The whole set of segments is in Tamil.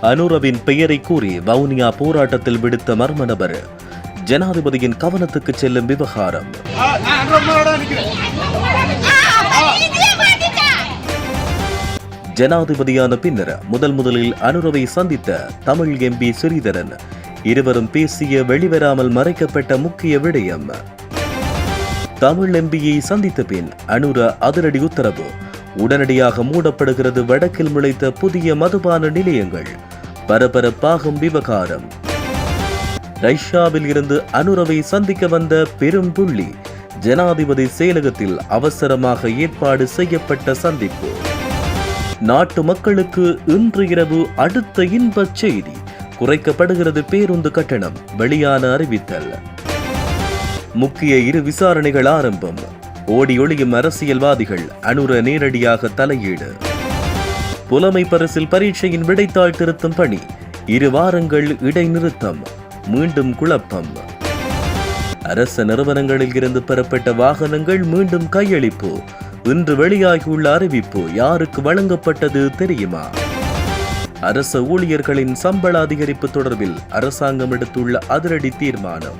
அனுரவின் பெயரை கூறி வவுனியா போராட்டத்தில் விடுத்த மர்ம நபர் ஜனாதிபதியின் கவனத்துக்கு செல்லும் விவகாரம். ஜனாதிபதியான பின்னர் முதலில் அனுரவை சந்தித்த தமிழ் எம்பி ஸ்ரீதரன். இருவரும் பேசிய வெளிவராமல் மறைக்கப்பட்ட முக்கிய விடயம். தமிழ் எம்பியை சந்தித்த பின் அனுர அதிரடி உத்தரவு. உடனடியாக மூடப்படுகிறது வடக்கில் முளைத்த புதிய மதுபான நிலையங்கள். பரபரப்பாகும் விவகாரம். ரஷ்யாவில் இருந்து அனுரவை சந்திக்க வந்த பெரும் புள்ளி. ஜனாதிபதி செயலகத்தில் அவசரமாக ஏற்பாடு செய்யப்பட்ட சந்திப்பு. நாட்டு மக்களுக்கு இன்று இரவு அடுத்த இன்பச் செய்தி. குறைக்கப்படுகிறது பேருந்து கட்டணம். வெளியான அறிவித்தல். முக்கிய இரு விசாரணைகள் ஆரம்பம். ஓடி ஒளியும் அரசியல்வாதிகள். அனுர நேரடியாக தலையீடு. புலமை பரிசில் பரீட்சையின் விடைத்தாள் திருத்தும் பணி 2 வாரங்கள் இடைநிறுத்தம். மீண்டும் குழப்பம். அரசு நிறுவனங்களில் இருந்து பெறப்பட்ட வாகனங்கள் மீண்டும் கையளிப்பு. இன்று வெளியாகியுள்ள அறிவிப்பு யாருக்கு வழங்கப்பட்டது தெரியுமா? அரசு ஊழியர்களின் சம்பள அதிகரிப்பு தொடர்பில் அரசாங்கம் எடுத்துள்ள அதிரடி தீர்மானம்.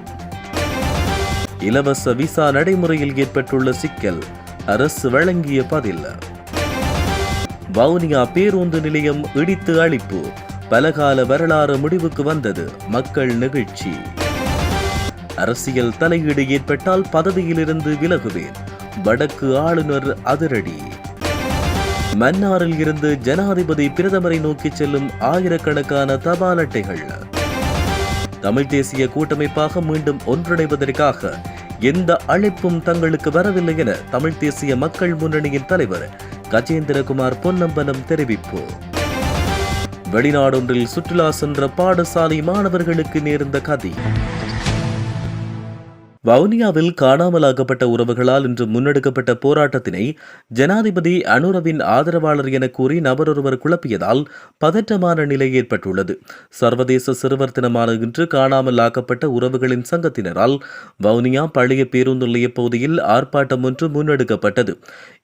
இலவச விசா நடைமுறையில் ஏற்பட்டுள்ள சிக்கல். அரசு வழங்கிய பதில். வவுனியா பேருந்து நிலையம் இடித்து அழிப்பு. பலகால வரலாறு முடிவுக்கு வந்தது. மக்கள் நெகிழ்ச்சி. அரசியல் தலையீடு ஏற்பட்டால் பதவியிலிருந்து விலகுவேன். வடக்கு ஆளுநர் அதிரடி. மன்னாரில் இருந்து ஜனாதிபதி பிரதமரை நோக்கி செல்லும் ஆயிரக்கணக்கான தபால் அட்டைகள். தமிழ் தேசிய கூட்டமைப்பாக மீண்டும் ஒன்றிணைவதற்காக எந்த அழைப்பும் தங்களுக்கு வரவில்லை என தமிழ் தேசிய மக்கள் முன்னணியின் தலைவர் கஜேந்திரகுமார் பொன்னம்பலம் தெரிவிப்பு. வெளிநாடொன்றில் சுற்றுலா சென்ற பாடசாலை மாணவர்களுக்கு நேர்ந்த கதி. வவுனியாவில் காணாமலாக்கப்பட்ட உறவுகளால் இன்று முன்னெடுக்கப்பட்ட போராட்டத்தினை ஜனாதிபதி அனுரவின் ஆதரவாளர் என கூறி நபரொருவர் குழப்பியதால் பதற்றமான நிலை ஏற்பட்டுள்ளது. சர்வதேச சிறுவர் தினமான இன்று காணாமலாக்கப்பட்ட உறவுகளின் சங்கத்தினரால் வவுனியா பழைய பேருந்து நிலைய பகுதியில் ஆர்ப்பாட்டம் ஒன்று முன்னெடுக்கப்பட்டது.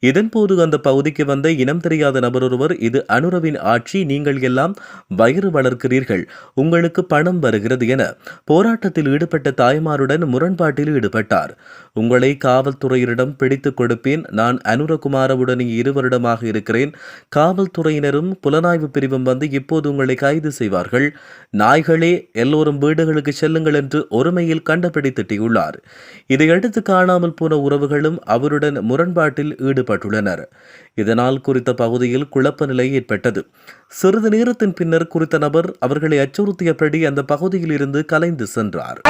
இதன்போது அந்த பகுதிக்கு வந்த இனம் தெரியாத நபரொருவர், இது அனுரவின் ஆட்சி, நீங்கள் எல்லாம் வயிறு வளர்க்கிறீர்கள், உங்களுக்கு பணம் வருகிறது என போராட்டத்தில் ஈடுபட்ட தாய்மாருடன் முரண்பாட்டில் ஈடுபட்டார். உங்களை காவல்துறையினரிடம் பிடித்துக் கொடுப்பேன். நான் அனுரகுமாரவுடன் 2 வருடமாக இருக்கிறேன். காவல்துறையினரும் புலனாய்வு பிரிவும் வந்து இப்போது உங்களை கைது செய்வார்கள். நாய்களே, எல்லோரும் வீடுகளுக்கு செல்லுங்கள் என்று ஒருமையில் கண்டபடி திட்டியுள்ளார். இதையடுத்து காணாமல் போன உறவுகளும் அவருடன் முரண்பாட்டில் ஈடுபட்டுள்ளனர். இதனால் குறித்த பகுதியில் குழப்ப நிலை ஏற்பட்டது. சிறிது நேரத்தின் பின்னர் குறித்த நபர் அவர்களை அச்சுறுத்தியபடி அந்த பகுதியில் இருந்து கலைந்து சென்றார்.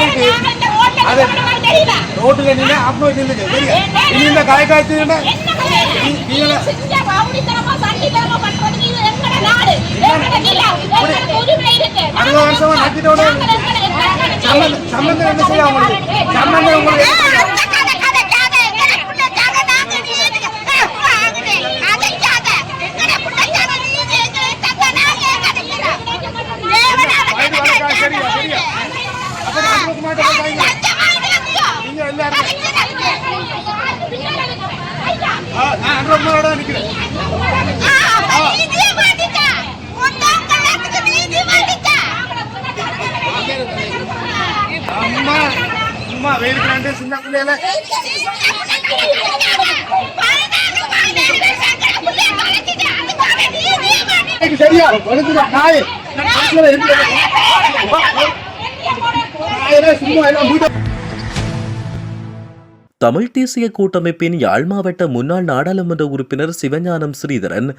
தமிழ் தேசிய கூட்டமைப்பின் யாழ் மாவட்ட முன்னாள் நாடாளுமன்ற உறுப்பினர் சிவஞானம் ஸ்ரீதரன்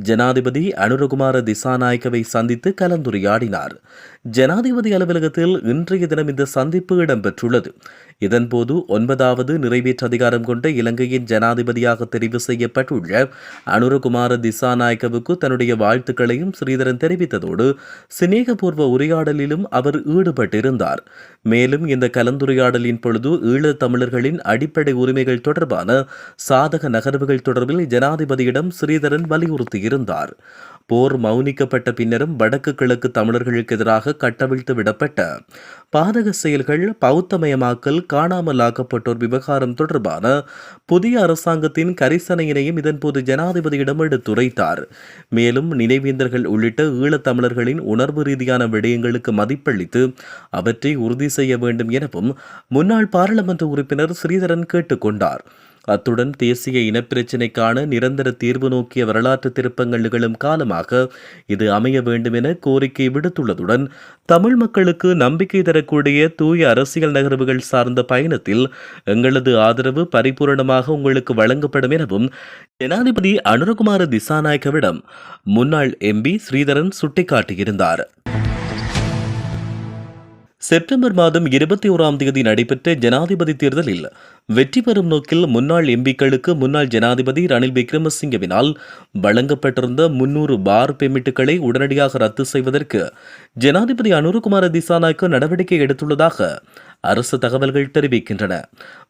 ஜனாதிபதி அனுரகுமார திசாநாயக்கவை சந்தித்து கலந்துரையாடினார். ஜனாதிபதி அலுவலகத்தில் இன்றைய தினம் இந்த சந்திப்பு இடம்பெற்றுள்ளது. இதன்போது 9வது நிறைவேற்று அதிகாரம் கொண்ட இலங்கையின் ஜனாதிபதியாக தெரிவு செய்யப்பட்டுள்ள அனுரகுமார திசாநாயக்கவுக்கு தன்னுடைய வாழ்த்துக்களையும் ஸ்ரீதரன் தெரிவித்ததோடு சிநேகபூர்வ உரையாடலிலும் அவர் ஈடுபட்டிருந்தார். மேலும் இந்த கலந்துரையாடலின் பொழுது ஈழத் தமிழர்களின் அடிப்படை உரிமைகள் தொடர்பான சாதக நகர்வுகள் தொடர்பில் ஜனாதிபதியிடம் ஸ்ரீதரன் வலியுறுத்தியிருந்தார். போர் மௌனிக்கப்பட்ட பின்னரும் வடக்கு கிழக்கு தமிழர்களுக்கு எதிராக கட்டவிழ்த்து விடப்பட்ட பாதக செயல்கள், பௌத்தமயமாக்கல், காணாமல் ஆக்கப்பட்டோர் விவகாரம் தொடர்பான புதிய அரசாங்கத்தின் கரிசனையினையும் இதன்போது ஜனாதிபதியிடம் எடுத்துரைத்தார். மேலும் நினைவேந்தர்கள் உள்ளிட்ட ஈழத்தமிழர்களின் உணர்வு ரீதியான விடயங்களுக்கு மதிப்பளித்து அவற்றை உறுதி செய்ய வேண்டும் எனவும் முன்னாள் பாராளுமன்ற உறுப்பினர் ஸ்ரீதரன் கேட்டுக்கொண்டார். அத்துடன் தேசிய இனப்பிரச்சினைக்கான நிரந்தர தீர்வு நோக்கிய வரலாற்று திருப்பங்கள் நிகழும் காலமாக இது அமைய வேண்டும் என கோரிக்கை விடுத்துள்ளதுடன் தமிழ் மக்களுக்கு நம்பிக்கை தரக்கூடிய தூய அரசியல் நகர்வுகள் சார்ந்த பயணத்தில் எங்களது ஆதரவு பரிபூரணமாக உங்களுக்கு வழங்கப்படும் எனவும் ஜனாதிபதி அனுரகுமார திசாநாயக்கவிடம் முன்னாள் எம்பி ஸ்ரீதரன் சுட்டிக்காட்டியிருந்தார். செப்டம்பர் மாதம் 21ஆம் தேதி நடைபெற்ற ஜனாதிபதி தேர்தலில் வெற்றி பெறும் நோக்கில் முன்னாள் எம்பிக்களுக்கு முன்னாள் ஜனாதிபதி ரணில் விக்ரமசிங்கவினால் வழங்கப்பட்டிருந்த 300 பார் பெர்மிட்டுகளை உடனடியாக ரத்து செய்வதற்கு ஜனாதிபதி அனுரகுமார திசாநாயக்க நடவடிக்கை எடுத்துள்ளதாக அரசு தகவல்கள் தெரிவிக்கின்றன.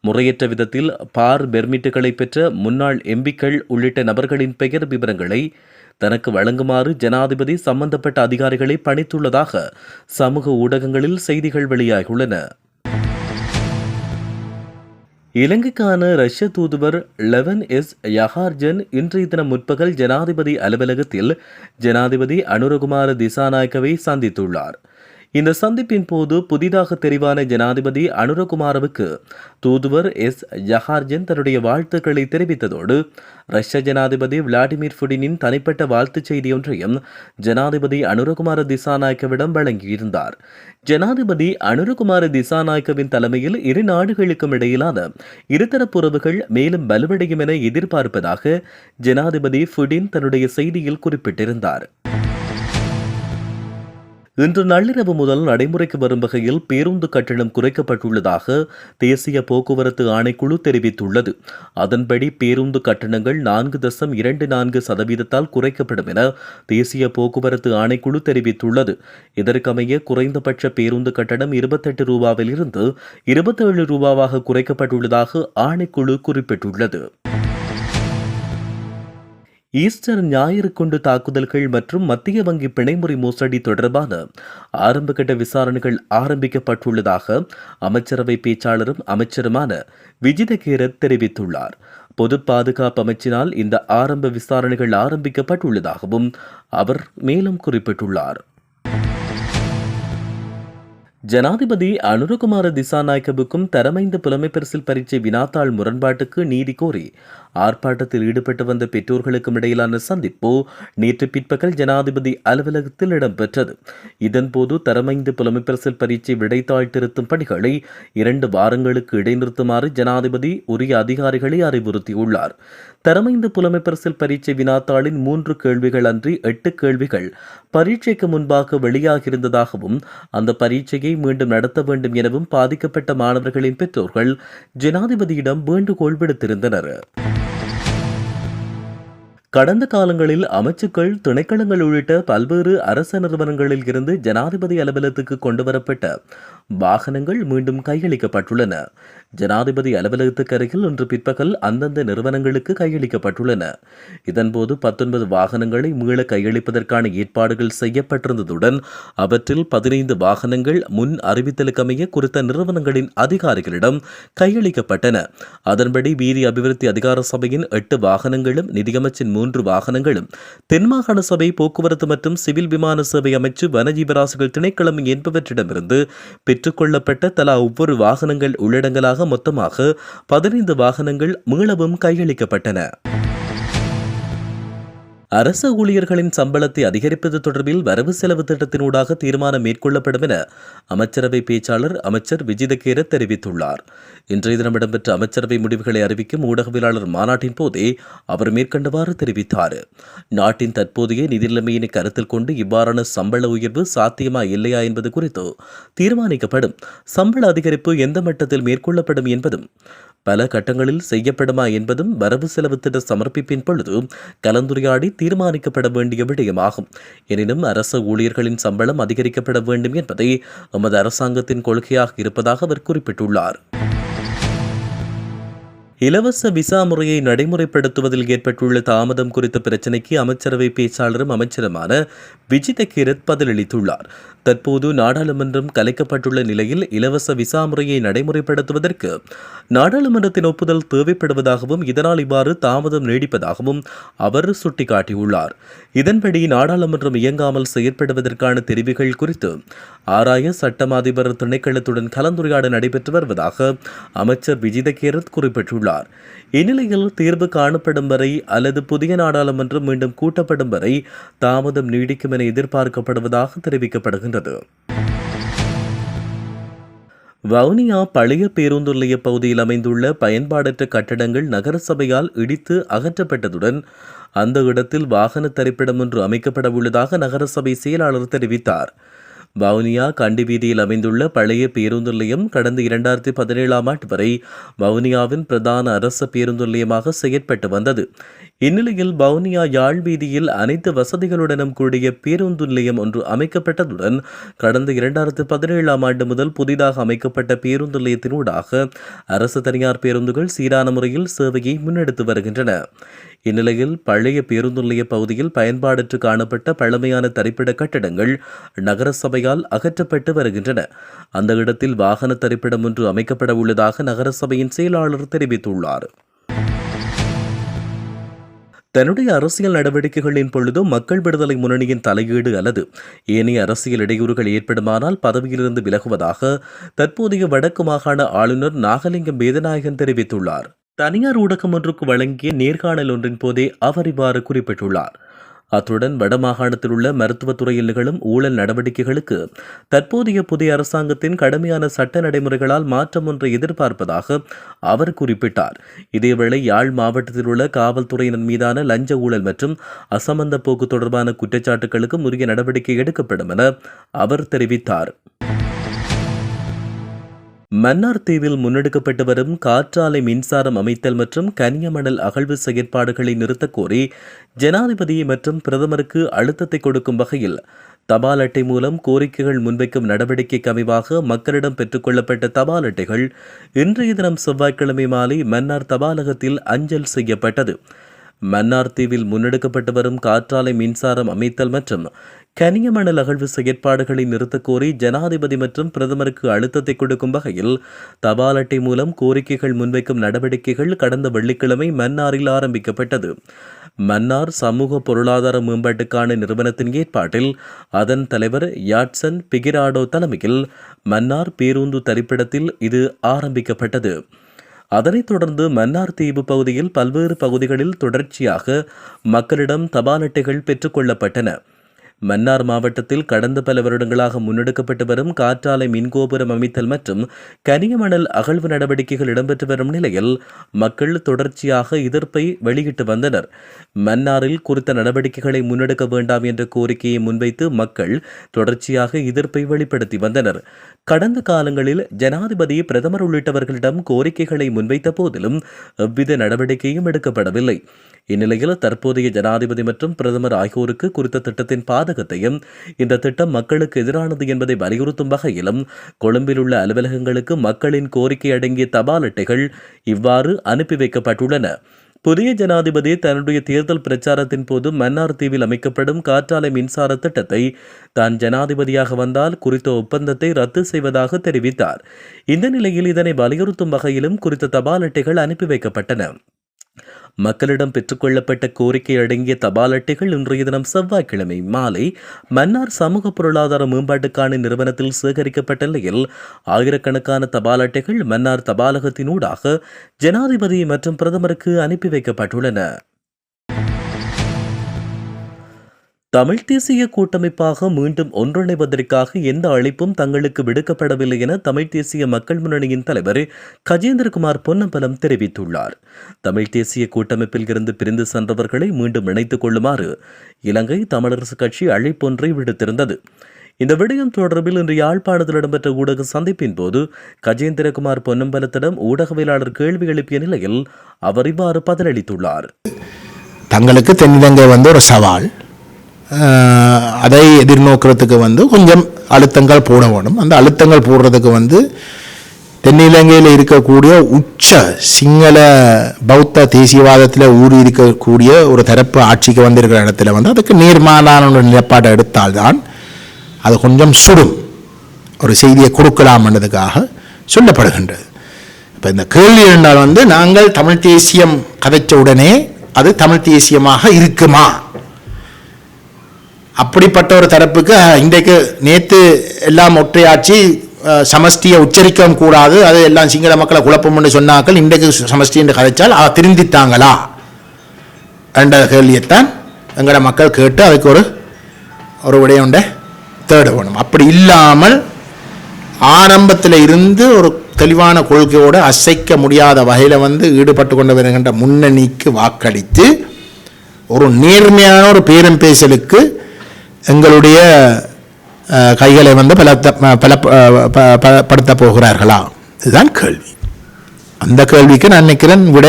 முறையற்ற விதத்தில் பார் பெர்மிட்டுகளை பெற்ற முன்னாள் எம்பிக்கள் உள்ளிட்ட நபர்களின் பெயர் விவரங்களை தனக்கு வழங்குமாறு ஜனாதிபதி சம்பந்தப்பட்ட அதிகாரிகளை பணித்துள்ளதாக சமூக ஊடகங்களில் செய்திகள் வெளியாகியுள்ளன. இலங்கைக்கான ரஷ்ய தூதுவர் லெவன் எஸ் யஹார்ஜன் இன்றைய தினம் முற்பகல் ஜனாதிபதி அலுவலகத்தில் ஜனாதிபதி அனுரகுமார திசாநாயக்கவை சந்தித்துள்ளார். இந்த சந்திப்பின் போது புதிதாக தெரிவான ஜனாதிபதி அனுரகுமாரவுக்கு தூதுவர் எஸ் யஹார்ஜன் தன்னுடைய வாழ்த்துக்களை தெரிவித்ததோடு ரஷ்ய ஜனாதிபதி விளாடிமிர் புடினின் தனிப்பட்ட வாழ்த்துச் செய்தியொன்றையும் ஜனாதிபதி அனுரகுமார திசாநாயக்கவிடம் வழங்கியிருந்தார். ஜனாதிபதி அனுரகுமார திசாநாயக்கவின் தலைமையில் இரு நாடுகளுக்கும் இடையிலான இருதரப்பு உறவுகள் மேலும் வலுவடையும் என எதிர்பார்ப்பதாக ஜனாதிபதி புடின் தன்னுடைய செய்தியில் குறிப்பிட்டிருந்தார். இன்று நள்ளிரவு முதல் நடைமுறைக்கு வரும் வகையில் பேருந்து கட்டணம் குறைக்கப்பட்டுள்ளதாக தேசிய போக்குவரத்து ஆணைக்குழு தெரிவித்துள்ளது. அதன்படி பேருந்து கட்டணங்கள் 4.24% குறைக்கப்படும் என தேசிய போக்குவரத்து ஆணைக்குழு தெரிவித்துள்ளது. இதற்கமைய குறைந்தபட்ச பேருந்து கட்டணம் 28 ரூபாவில் இருந்து 27 ரூபாவாக குறைக்கப்பட்டுள்ளதாக ஆணைக்குழு குறிப்பிட்டுள்ளது. ஈஸ்டர் ஞாயிறு கொண்டு தாக்குதல்கள் மற்றும் மத்திய வங்கி பிணைமுறை மோசடி தொடர்பான ஆரம்பகட்ட விசாரணைகள் ஆரம்பிக்கப்பட்டுள்ளதாக அமைச்சரவை பேச்சாளரும் அமைச்சருமான விஜித கேரத் தெரிவித்துள்ளார். பொது பாதுகாப்பு அமைச்சினால் இந்த ஆரம்ப விசாரணைகள் ஆரம்பிக்கப்பட்டுள்ளதாகவும் அவர் மேலும் குறிப்பிட்டுள்ளார். ஜனாதிபதி அனுரகுமார திசாநாயக்கவுக்கும் தரமைந்த புலமை பரிசில் பரீட்சை வினாத்தாள் முரண்பாட்டுக்கு நீதி கோரி ஆர்ப்பாட்டத்தில் ஈடுபட்டு வந்த பெற்றோர்களுக்கும் இடையிலான சந்திப்பு நேற்று பிற்பகல் ஜனாதிபதி அலுவலகத்தில் இடம்பெற்றது. இதன்போது தரமைந்த புலமை பரிசில் பரீட்சை விடைத்தாள் திருத்தும் பணிகளை 2 வாரங்களுக்கு இடைநிறுத்துமாறு ஜனாதிபதி உரிய அதிகாரிகளை அறிவுறுத்தியுள்ளார். தரமைந்த புலமை பரிசில் பரீட்சை வினாத்தாளின் 3 கேள்விகள் அன்றி 8 கேள்விகள் பரீட்சைக்கு முன்பாக வெளியாகியிருந்ததாகவும் அந்த பரீட்சையை மீண்டும் நடத்த வேண்டும் எனவும் பாதிக்கப்பட்ட மாணவர்களின் பெற்றோர்கள் ஜனாதிபதியிடம் வேண்டுகோள் விடுத்திருந்தனர். கடந்த காலங்களில் அமைச்சுக்கள், திணைக்களங்கள் உள்ளிட்ட பல்வேறு அரச நிறுவனங்களில் இருந்து ஜனாதிபதி அலுவலகத்துக்கு கொண்டுவரப்பட்ட வாகனங்கள் மீண்டும் கையளிக்கப்பட்டுள்ளன. ஜனாதிபதி அலுவலகத்துக்கு அருகில் இன்று பிற்பகல் அந்தந்த நிறுவனங்களுக்கு கையளிக்கப்பட்டுள்ளன. இதன்போது 19 வாகனங்களை மீள கையளிப்பதற்கான ஏற்பாடுகள் செய்யப்பட்டிருந்ததுடன் அவற்றில் 15 வாகனங்கள் முன் அறிவித்தலுக்கமைய குறித்த நிறுவனங்களின் அதிகாரிகளிடம் கையளிக்கப்பட்டன. அதன்படி வீதி அபிவிருத்தி அதிகார சபையின் 8 வாகனங்களும், நிதியமைச்சின் 3 வாகனங்களும், தென்மாகாண சபை போக்குவரத்து மற்றும் சிவில் விமான சேவை அமைச்சு, வனஜீவராசிகள் திணைக்களம் என்பவற்றிடமிருந்து பெற்றுக்கொள்ளப்பட்ட தலா ஒவ்வொரு வாகனங்கள் உள்ளடங்கலாக மொத்தமாக 15 வாகனங்கள் மீளவும் கையளிக்கப்பட்டன. அரசு ஊழியர்களின் சம்பளத்தை அதிகரிப்பது தொடர்பில் வரவு செலவு திட்டத்தினூடாக தீர்மானம் மேற்கொள்ளப்படும் என அமைச்சரவை பேச்சாளர் அமைச்சர் விஜித கேரத் தெரிவித்துள்ளார். இன்றைய தினம் இடம்பெற்ற அமைச்சரவை முடிவுகளை அறிவிக்கும் ஊடகவியலாளர் மாநாட்டின் போதே அவர் மேற்கண்டவாறு தெரிவித்தார். நாட்டின் தற்போதைய நிதி நிலைமையினை கருத்தில் கொண்டு இவ்வாறான சம்பள உயர்வு சாத்தியமா இல்லையா என்பது குறித்து தீர்மானிக்கப்படும். சம்பள அதிகரிப்பு எந்த மட்டத்தில் மேற்கொள்ளப்படும் என்பதும் பல கட்டங்களில் செய்யப்படுமா என்பதும் வரவு செலவு திட்ட சமர்ப்பிப்பின் பொழுது கலந்துரையாடி தீர்மானிக்கப்பட வேண்டிய விடயமாகும். எனினும் அரசு ஊழியர்களின் சம்பளம் அதிகரிக்கப்பட வேண்டும் என்பதை எமது அரசாங்கத்தின் கொள்கையாக இருப்பதாக அவர் குறிப்பிட்டுள்ளார். இலவச விசா முறையை நடைமுறைப்படுத்துவதில் ஏற்பட்டுள்ள தாமதம் குறித்த பிரச்சினைக்கு அமைச்சரவை பேச்சாளரும் அமைச்சருமான விஜித கிரத் பதிலளித்துள்ளார். தற்போது நாடாளுமன்றம் கலைக்கப்பட்டுள்ள நிலையில் இலவச விசா முறையை நடைமுறைப்படுத்துவதற்கு நாடாளுமன்றத்தின் ஒப்புதல் தேவைப்படுவதாகவும் இதனால் இவ்வாறு தாமதம் நீடிப்பதாகவும் அவர் சுட்டிக்காட்டியுள்ளார். இதன்படி நாடாளுமன்றம் இயங்காமல் செயற்படுவதற்கான தெரிவுகள் குறித்து ஆராய சட்டம் அதிபர் திணைக்களத்துடன் கலந்துரையாடல் நடைபெற்று வருவதாக அமைச்சர் விஜித கிரத் குறிப்பிட்டுள்ளார். இந்நிலையில் தீர்வு காணப்படும் வரை அல்லது புதிய நாடாளுமன்றம் மீண்டும் கூட்டப்படும் வரை தாமதம் நீடிக்கும் என எதிர்பார்க்கப்படுவதாக தெரிவிக்கப்படுகின்றது. வவுனியா பழைய பேருந்து நிலைய பகுதியில் அமைந்துள்ள பயன்பாடற்ற கட்டடங்கள் நகரசபையால் இடித்து அகற்றப்பட்டதுடன் அந்த இடத்தில் வாகன தரிப்பிடம் ஒன்று அமைக்கப்பட உள்ளதாக நகரசபை செயலாளர் தெரிவித்தார். வவுனியா கண்டி வீதியில் அமைந்துள்ள பழைய பேருந்து நிலையம் கடந்த 2017ஆம் ஆண்டு வரை வவுனியாவின் பிரதான அரச பேருந்து நிலையமாக செயற்பட்டு வந்தது. இந்நிலையில் வவுனியா யாழ் வீதியில் அனைத்து வசதிகளுடனும் கூடிய பேருந்து நிலையம் ஒன்று அமைக்கப்பட்டதுடன் கடந்த 2017ஆம் ஆண்டு முதல் புதிதாக அமைக்கப்பட்ட பேருந்து நிலையத்தினூடாக அரசு தனியார் பேருந்துகள் சீரான முறையில் சேவையை முன்னெடுத்து வருகின்றன. இந்நிலையில் பழைய பேருந்து நிலைய பகுதியில் பயன்பாடற்று காணப்பட்ட பழமையான தரிப்பிட கட்டடங்கள் நகரசபையால் அகற்றப்பட்டு வருகின்றன. அந்த இடத்தில் வாகன தரிப்பிடம் ஒன்று அமைக்கப்பட உள்ளதாக நகரசபையின் செயலாளர் தெரிவித்துள்ளார். தன்னுடைய அரசியல் நடவடிக்கைகளின் பொழுது மக்கள் விடுதலை முன்னணியின் தலையீடு அல்லது ஏனைய அரசியல் இடையூறுகள் ஏற்படுமானால் பதவியிலிருந்து விலகுவதாக தற்போதைய வடக்கு மாகாண ஆளுநர் நாகலிங்கம் வேதநாயகன் தெரிவித்துள்ளார். தனியார் ஊடகம் ஒன்றுக்கு வழங்கிய நேர்காணல் ஒன்றின் போதே அவர் இவ்வாறு குறிப்பிட்டுள்ளார். அத்துடன் வடமாகாணத்தில் உள்ள மருத்துவத்துறையில் நிகழும் ஊழல் நடவடிக்கைகளுக்கு தற்போதைய புதிய அரசாங்கத்தின் கடுமையான சட்ட நடைமுறைகளால் மாற்றம் ஒன்றை எதிர்பார்ப்பதாக அவர் குறிப்பிட்டார். இதேவேளை யாழ் மாவட்டத்தில் உள்ள காவல்துறையினர் மீதான லஞ்ச ஊழல் மற்றும் அசம்பந்த போக்கு தொடர்பான குற்றச்சாட்டுகளுக்கு உரிய நடவடிக்கை எடுக்கப்படும் என அவர் தெரிவித்தார். மன்னார் தீவில் முன்னெடுக்கப்பட்டு வரும் காற்றாலை மின்சாரம் அமைத்தல் மற்றும் கனியமணல் அகழ்வு செயற்பாடுகளை நிறுத்தக் கோரி ஜனாதிபதி மற்றும் பிரதமருக்கு அழுத்தத்தை கொடுக்கும் வகையில் தபால் அட்டை மூலம் கோரிக்கைகள் முன்வைக்கும் நடவடிக்கைக்கு அமைவாக மக்களிடம் பெற்றுக் கொள்ளப்பட்ட தபால் அட்டைகள் இன்றைய தினம் செவ்வாய்க்கிழமை மாலை மன்னார் தபாலகத்தில் அஞ்சல் செய்யப்பட்டது. மன்னார் தீவில் முன்னெடுக்கப்பட்டு வரும் காற்றாலை மின்சாரம் அமைத்தல் மற்றும் கனியமணல் அகழ்வு செயற்பாடுகளை நிறுத்தக் கோரி ஜனாதிபதி மற்றும் பிரதமருக்கு அழுத்தத்தை கொடுக்கும் வகையில் தபால் அட்டை மூலம் கோரிக்கைகள் முன்வைக்கும் நடவடிக்கைகள் கடந்த வெள்ளிக்கிழமை மன்னாரில் ஆரம்பிக்கப்பட்டது. மன்னார் சமூக பொருளாதார மேம்பாட்டுக்கான நிறுவனத்தின் ஏற்பாட்டில் அதன் தலைவர் யாட்சன் பிகிராடோ தலைமையில் மன்னார் பேருந்து தரிப்பிடத்தில் இது ஆரம்பிக்கப்பட்டது. அதனைத் தொடர்ந்து மன்னார் தீவு பகுதியில் பல்வேறு பகுதிகளில் தொடர்ச்சியாக மக்களிடம் தபால் அட்டைகள் பெற்றுக் கொள்ளப்பட்டன. மன்னார் மாவட்டத்தில் கடந்த பல வருடங்களாக முன்னெடுக்கப்பட்டு வரும் காற்றாலை மின்கோபுரம் அமைத்தல் மற்றும் கனியமணல் அகழ்வு நடவடிக்கைகள் இடம்பெற்று வரும் நிலையில் மக்கள் தொடர்ச்சியாக எதிர்ப்பை வெளியிட்டு வந்தனர். மன்னாரில் குறித்த நடவடிக்கைகளை முன்னெடுக்க வேண்டாம் என்ற கோரிக்கையை முன்வைத்து மக்கள் தொடர்ச்சியாக எதிர்ப்பை வெளிப்படுத்தி வந்தனர். கடந்த காலங்களில் ஜனாதிபதி பிரதமர் உள்ளிட்டவர்களிடம் கோரிக்கைகளை முன்வைத்த போதிலும் எவ்வித நடவடிக்கையும் எடுக்கப்படவில்லை. இந்நிலையில் தற்போதைய ஜனாதிபதி மற்றும் பிரதமர் ஆகியோருக்கு குறித்த திட்டத்தின் பாதகத்தையும் இந்த திட்டம் மக்களுக்கு எதிரானது என்பதை வலியுறுத்தும் வகையிலும் கொழும்பில் உள்ள அலுவலகங்களுக்கு மக்களின் கோரிக்கை அடங்கிய தபால் அட்டைகள் இவ்வாறு அனுப்பி வைக்கப்பட்டுள்ளன. புதிய ஜனாதிபதி தன்னுடைய தேர்தல் பிரச்சாரத்தின் போது மன்னார் தீவில் அமைக்கப்படும் காற்றாலை மின்சார திட்டத்தை தான் ஜனாதிபதியாக வந்தால் குறித்த ஒப்பந்தத்தை ரத்து செய்வதாக தெரிவித்தார். இந்த நிலையில் இதனை வலியுறுத்தும் வகையிலும் குறித்த தபால் அட்டைகள் அனுப்பி வைக்கப்பட்டன. மக்களிடம் பெற்றுக்கொள்ளப்பட்ட கோரிக்கை அடங்கிய தபால் அட்டைகள் இன்றைய தினம் செவ்வாய்க்கிழமை மாலை மன்னார் சமூக பொருளாதார மேம்பாட்டுக்கான நிறுவனத்தில் சேகரிக்கப்பட்ட நிலையில் ஆயிரக்கணக்கான தபால் அட்டைகள் மன்னார் தபாலகத்தினூடாக ஜனாதிபதி மற்றும் பிரதமருக்கு அனுப்பி வைக்கப்பட்டுள்ளன. தமிழ் தேசிய கூட்டமைப்பாக மீண்டும் ஒன்றிணைவதற்காக எந்த அழைப்பும் தங்களுக்கு விடுக்கப்படவில்லை என தமிழ் தேசிய மக்கள் முன்னணியின் தலைவர் கஜேந்திரகுமார் பொன்னம்பலம் தெரிவித்துள்ளார். தமிழ் தேசிய கூட்டமைப்பில் இருந்து பிரிந்து சென்றவர்களை மீண்டும் இணைத்துக் கொள்ளுமாறு இலங்கை தமிழரசு கட்சி அழைப்பொன்றை விடுத்திருந்தது. இந்த விடயம் தொடர்பில் இன்று யாழ்ப்பாணத்தில் இடம்பெற்ற ஊடக சந்திப்பின் போது கஜேந்திரகுமார் பொன்னம்பலத்திடம் ஊடகவியலாளர் கேள்வி எழுப்பிய நிலையில் அவர் இவ்வாறு பதிலளித்துள்ளார். தங்களுக்கு தென்னிலங்கை ஒரு சவால், அதை எதிர்நோக்கிறதுக்கு கொஞ்சம் அழுத்தங்கள் போட வேணும். அந்த அழுத்தங்கள் போடுறதுக்கு தென்னிலங்கையில் இருக்கக்கூடிய உச்ச சிங்கள பௌத்த தேசியவாதத்தில் ஊறி இருக்கக்கூடிய ஒரு தரப்பு ஆட்சிக்கு வந்திருக்கிற இடத்துல வந்து அதுக்கு நேர்மாறான ஒரு நிலைப்பாட்டை எடுத்தால்தான் அது கொஞ்சம் சுடும் ஒரு செய்தியை கொடுக்கலாம்ன்றதுக்காக சொல்லப்படுகின்றது. இப்போ இந்த கேள்வி என்றால் வந்து நாங்கள் தமிழ் தேசியம் கதைச்ச உடனே அது தமிழ் தேசியமாக இருக்குமா? அப்படிப்பட்ட ஒரு தரப்புக்கு இன்றைக்கு நேற்று எல்லாம் ஒற்றையாட்சி சமஷ்டியை உச்சரிக்கவும் கூடாது, அது எல்லாம் சிங்கள மக்களை குழப்பம்னு சொன்னாக்கள் இன்றைக்கு சமஷ்டி என்று கதைச்சால் திருந்தித்தாங்களா என்ற கேள்வியைத்தான் எங்களோட மக்கள் கேட்டு அதுக்கு ஒரு விடயொண்டை தேட வேணும். அப்படி இல்லாமல் ஆரம்பத்தில் இருந்து ஒரு தெளிவான கொள்கையோடு அசைக்க முடியாத வகையில் வந்து ஈடுபட்டு கொண்டு வருகின்ற முன்னணிக்கு வாக்களித்து ஒரு நேர்மையான ஒரு பேரம் பேசலுக்கு எங்களுடைய கைகளை வந்து பலப்படுத்த போகிறார்களா? இதுதான் கேள்வி. அந்த கேள்விக்கு நான் நினைக்கிறேன் விட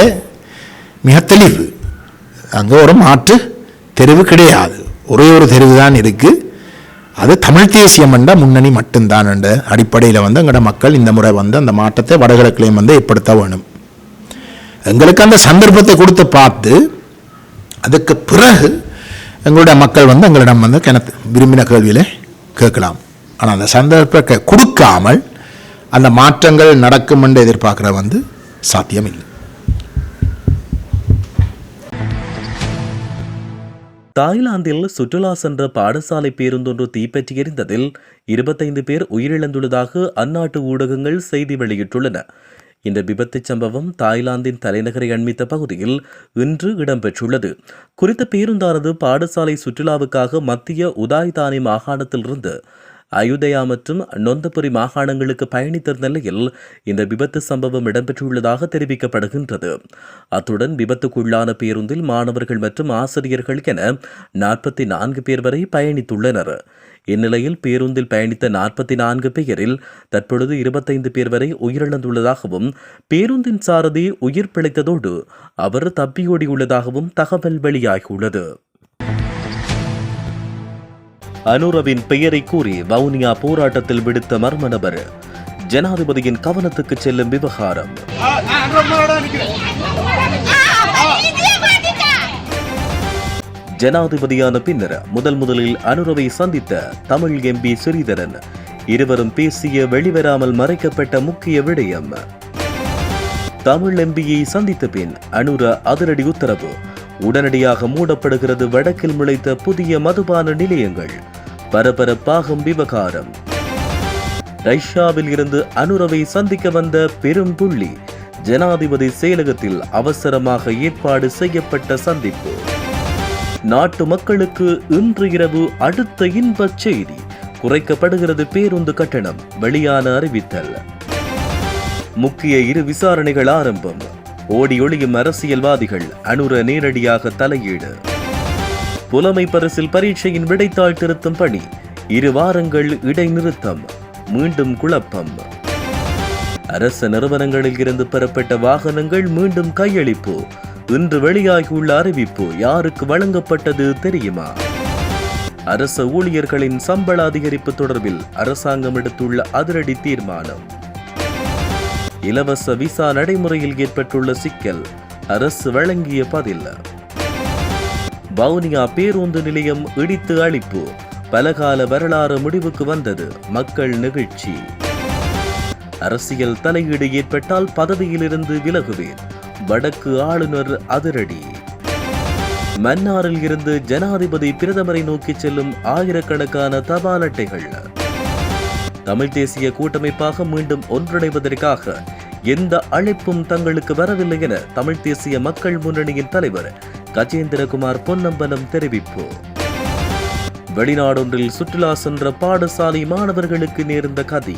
மிக தெளிவு. அங்கே ஒரு மாற்று தெரிவு கிடையாது, ஒரே ஒரு தெரிவு தான் இருக்குது. அது தமிழ் தேசியம் என்ற முன்னணி மட்டும்தான் என்ற அடிப்படையில் வந்து எங்களோட மக்கள் இந்த முறை வந்து அந்த மாற்றத்தை வடகிழக்கிலையும் வந்து ஏற்படுத்த வேணும். எங்களுக்கு அந்த சந்தர்ப்பத்தை கொடுத்து பார்த்து அதுக்கு பிறகு எங்களுடைய மக்கள் வந்து எங்களிடம் வந்து விரும்பின கேள்வியில் கேட்கலாம். ஆனால் அந்த சந்தர்ப்பத்தை கொடுக்காமல் அந்த மாற்றங்கள் நடக்கும் என்று எதிர்பார்க்குற வந்து சாத்தியம் இல்லை. தாய்லாந்தில் சுற்றுலா சென்ற பாடசாலை பேருந்தொன்று தீப்பற்றி எரிந்ததில் 25 பேர் உயிரிழந்துள்ளதாக அந்நாட்டு ஊடகங்கள் செய்தி வெளியிட்டுள்ளன. இந்த விபத்துச் சம்பவம் தாய்லாந்தின் தலைநகரை அண்மித்த பகுதியில் இன்று இடம்பெற்றுள்ளது. குறித்த பேருந்தானது பாடசாலை சுற்றுலாவுக்காக மத்திய உதாய்தானி மாகாணத்திலிருந்து அயுதயா மற்றும் நொந்தபுரி மாகாணங்களுக்கு பயணித்த நிலையில் இந்த விபத்து சம்பவம் இடம்பெற்றுள்ளதாக தெரிவிக்கப்படுகின்றது. அத்துடன் விபத்துக்குள்ளான பேருந்தில் மாணவர்கள் மற்றும் ஆசிரியர்கள் என 44 பேர் வரை பயணித்துள்ளனர். இந்நிலையில் பேருந்தில் பயணித்த 44 பேரில் தற்பொழுது 25 பேர் வரை உயிரிழந்துள்ளதாகவும் பேருந்தின் சாரதி உயிர் பிழைத்ததோடு அவர் தப்பியோடியுள்ளதாகவும் தகவல் வெளியாகியுள்ளது. அனுரவின் பெயரை கூறி வவுனியா போராட்டத்தில் விடுத்த மர்ம நபர், ஜனாதிபதியின் கவனத்துக்கு செல்லும் விவகாரம். ஜனாதிபதியான பின்னர் முதலில் அனுரவை சந்தித்த தமிழ் எம்பி ஸ்ரீதரன், இருவரும் பேசிய வெளிவராமல் மறைக்கப்பட்ட முக்கிய விடயம். தமிழ் எம்பியை சந்தித்த பின் அனுர அதிரடி உத்தரவு, உடனடியாக மூடப்படுகிறது வடக்கில் முளைத்த புதிய மதுபான நிலையங்கள். பரபரப்பாகும் விவகாரம். ரஷ்யாவில் இருந்து அனுரவை சந்திக்க வந்த பெரும் புள்ளி, ஜனாதிபதி செயலகத்தில் அவசரமாக ஏற்பாடு செய்யப்பட்ட சந்திப்பு. நாட்டு மக்களுக்கு இன்று இரவு அடுத்த இன்பச் செய்தி, குறைக்கப்படுகிறது பேருந்து கட்டணம், வெளியான அறிவித்தல். முக்கிய இரு விசாரணைகள் ஆரம்பம், ஓடி ஒளியும் அரசியல்வாதிகள், அனுர நேரடியாக தலையீடு. புலமை பரிசில் பரீட்சையின் விடைத்தாள் திருத்தும் பணி 2 வாரங்கள் இடைநிறுத்தம், மீண்டும் குழப்பம். அரசு நிறுவனங்களில் இருந்து பெறப்பட்ட வாகனங்கள் மீண்டும் கையளிப்பு, இன்று வெளியாகியுள்ள அறிவிப்பு யாருக்கு வழங்கப்பட்டது தெரியுமா? அரசு ஊழியர்களின் சம்பள அதிகரிப்பு தொடர்பில் அரசாங்கம் எடுத்துள்ள அதிரடி தீர்மானம். இலவச விசா நடைமுறையில் ஏற்பட்டுள்ள சிக்கல், அரசு வழங்கிய பதில். வவுனியா பேருந்து நிலையம் இடித்து அழிப்பு, பலகால வரலாறு முடிவுக்கு வந்தது, மக்கள் நெகிழ்ச்சி. அரசியல் தலையீடு ஏற்பட்டால் பதவியிலிருந்து விலகுவேன், வடக்கு ஆளுநர் அதிரடி. மன்னாரில் இருந்து ஜனாதிபதி பிரதமரை நோக்கி செல்லும் ஆயிரக்கணக்கான தபால் அட்டைகள். தமிழ் தேசிய கூட்டமைப்பாக மீண்டும் ஒன்றிணைவதற்காக எந்த அழைப்பும் தங்களுக்கு வரவில்லை என தமிழ் தேசிய மக்கள் முன்னணியின் தலைவர் கஜேந்திரகுமார் பொன்னம்பலம் தெரிவிப்பு. வெளிநாடொன்றில் சுற்றுலா சென்ற பாடசாலை மாணவர்களுக்கு நேர்ந்த கதி,